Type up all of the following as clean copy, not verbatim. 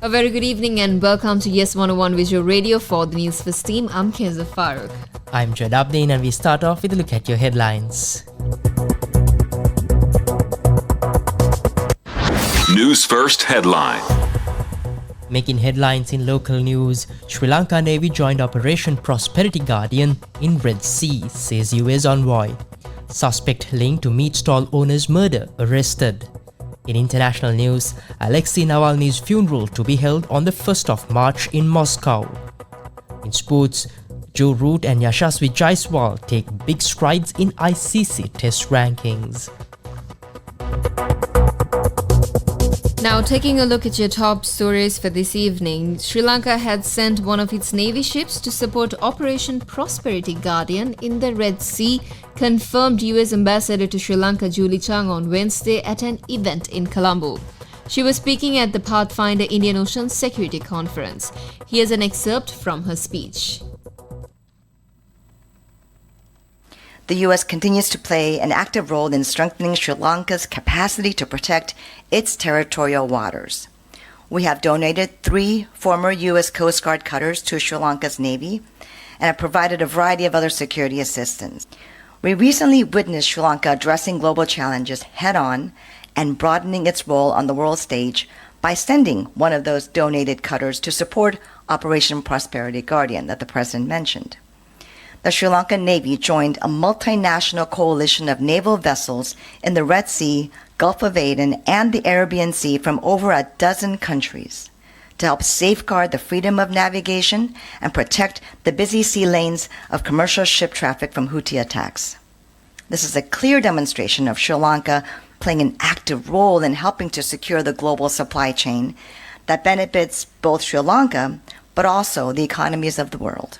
A very good evening and welcome to Yes 101 Visual Radio for the Newsfirst team. I'm Kenza Farooq. I'm Jed Abdeen and we start off with a look at your headlines. Newsfirst headline. Making headlines in local news, Sri Lanka Navy joined Operation Prosperity Guardian in Red Sea, says US Envoy. Suspect linked to meat stall owner's murder arrested. In international news, Alexei Navalny's funeral to be held on the 1st of March in Moscow. In sports, Joe Root and Yashasvi Jaiswal take big strides in ICC Test rankings. Now, taking a look at your top stories for this evening, Sri Lanka had sent one of its Navy ships to support Operation Prosperity Guardian in the Red Sea, confirmed US Ambassador to Sri Lanka Julie Chang on Wednesday at an event in Colombo. She was speaking at the Pathfinder Indian Ocean Security Conference. Here's an excerpt from her speech. The U.S. continues to play an active role in strengthening Sri Lanka's capacity to protect its territorial waters. We have donated 3 former U.S. Coast Guard cutters to Sri Lanka's Navy and have provided a variety of other security assistance. We recently witnessed Sri Lanka addressing global challenges head-on and broadening its role on the world stage by sending one of those donated cutters to support Operation Prosperity Guardian that the President mentioned. The Sri Lankan Navy joined a multinational coalition of naval vessels in the Red Sea, Gulf of Aden, and the Arabian Sea from over a dozen countries to help safeguard the freedom of navigation and protect the busy sea lanes of commercial ship traffic from Houthi attacks. This is a clear demonstration of Sri Lanka playing an active role in helping to secure the global supply chain that benefits both Sri Lanka but also the economies of the world.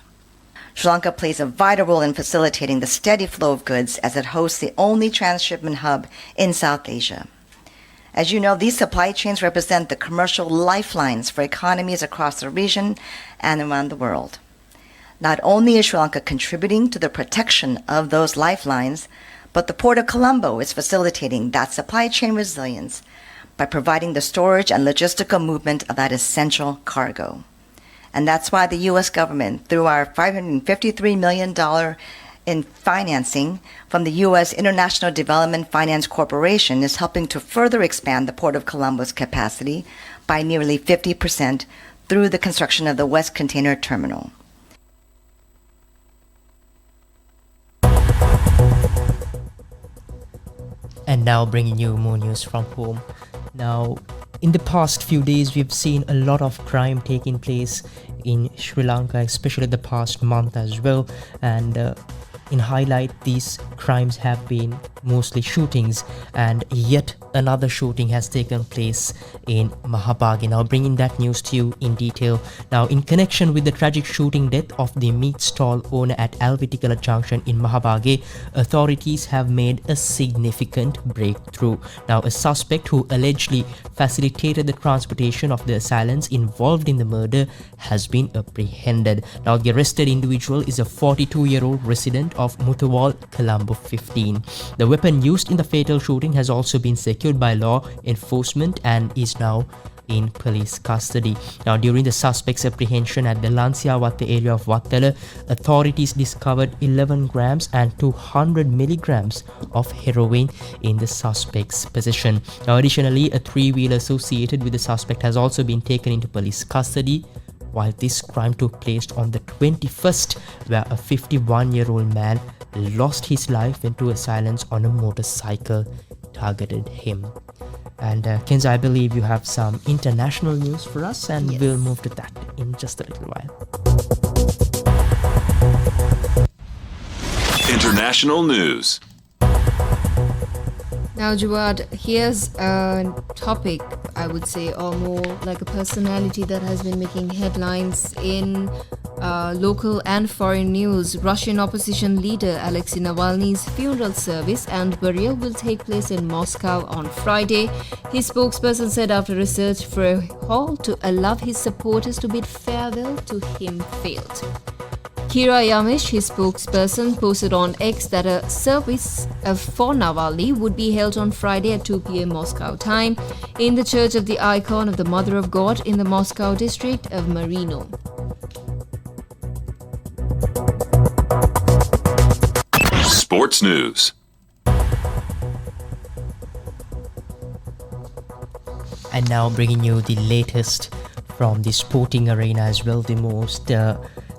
Sri Lanka plays a vital role in facilitating the steady flow of goods as it hosts the only transshipment hub in South Asia. As you know, these supply chains represent the commercial lifelines for economies across the region and around the world. Not only is Sri Lanka contributing to the protection of those lifelines, but the Port of Colombo is facilitating that supply chain resilience by providing the storage and logistical movement of that essential cargo. And that's why the U.S. government, through our $553 million in financing from the U.S. International Development Finance Corporation, is helping to further expand the Port of Colombo's capacity by nearly 50% through the construction of the West Container Terminal. And now bringing you more news from home. Now, in the past few days, we've seen a lot of crime taking place in Sri Lanka, especially the past month as well. And in highlight, these crimes have been mostly shootings, and yet another shooting has taken place in Mahabagi. Now bringing that news to you in detail. Now, in connection with the tragic shooting death of the meat stall owner at Alvitikala Junction in Mahabagi, authorities have made a significant breakthrough. Now, a suspect who allegedly facilitated the transportation of the assailants involved in the murder has been apprehended. Now, the arrested individual is a 42-year-old resident of Muthuwal, Colombo 15. The weapon used in the fatal shooting has also been secured by law enforcement and is now in police custody. Now, during the suspect's apprehension at the Lansiawate area of Wattala, authorities discovered 11 grams and 200 milligrams of heroin in the suspect's possession. Now, additionally, a 3-wheeler associated with the suspect has also been taken into police custody, while this crime took place on the 21st, where a 51-year-old man lost his life when 2 assailants on a motorcycle targeted him. And Kenza, I believe you have some international news for us, and Yes. We'll move to that in just a little while. International news. Now, Jawad, here's a topic, I would say, or more like a personality that has been making headlines in local and foreign news. Russian opposition leader Alexei Navalny's funeral service and burial will take place in Moscow on Friday. His spokesperson said after research for a hall to allow his supporters to bid farewell to him failed. Kira Yamish, his spokesperson, posted on X that a service for Navalny would be held on Friday at 2 p.m. Moscow time in the Church of the Icon of the Mother of God in the Moscow district of Marino. Sports news. And now bringing you the latest from the sporting arena as well, the most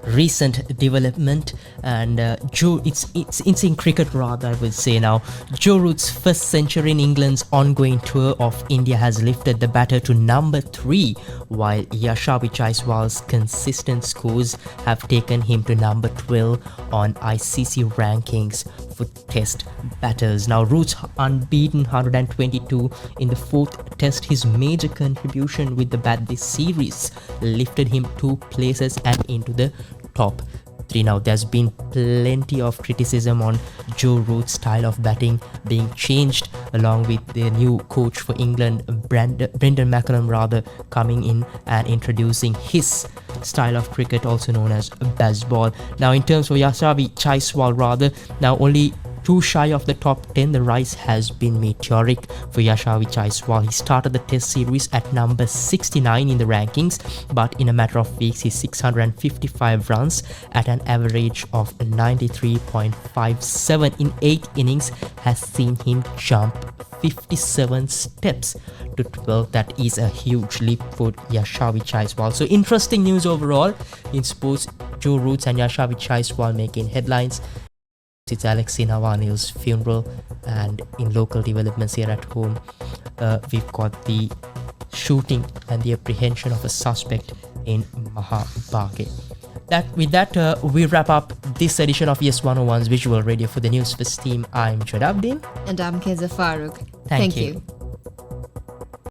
recent development, and it's in cricket rather, I would say now. Joe Root's first century in England's ongoing tour of India has lifted the batter to number 3, while Yashavi Jaiswal's consistent scores have taken him to number 12 on ICC rankings for test batters. Now Root's unbeaten 122 in the 4th test, his major contribution with the bat this series, lifted him 2 places and into the top 3. Now there's been plenty of criticism on Joe Root's style of batting being changed, along with the new coach for England, Brendan McCullum rather, coming in and introducing his style of cricket, also known as baseball. Now in terms of Yashavi Jaiswal rather, now only 2 shy of the top 10, the rise has been meteoric for Yashavi Jaiswal. He started the test series at number 69 in the rankings, but in a matter of weeks his 655 runs at an average of 93.57 in 8 innings has seen him jump 57 steps to 12. That is a huge leap for Yashavi Jaiswal. So interesting news overall in sports. Joe Root and Yashavi Jaiswal making headlines. It's Alexei Navalny's funeral, and in local developments here at home, we've got the shooting and the apprehension of a suspect in Mahabaghe. With that, we wrap up this edition of Yes 101's Visual Radio. For the Newsfirst team, I'm Jodabdin. And I'm Keza Farooq. Thank you.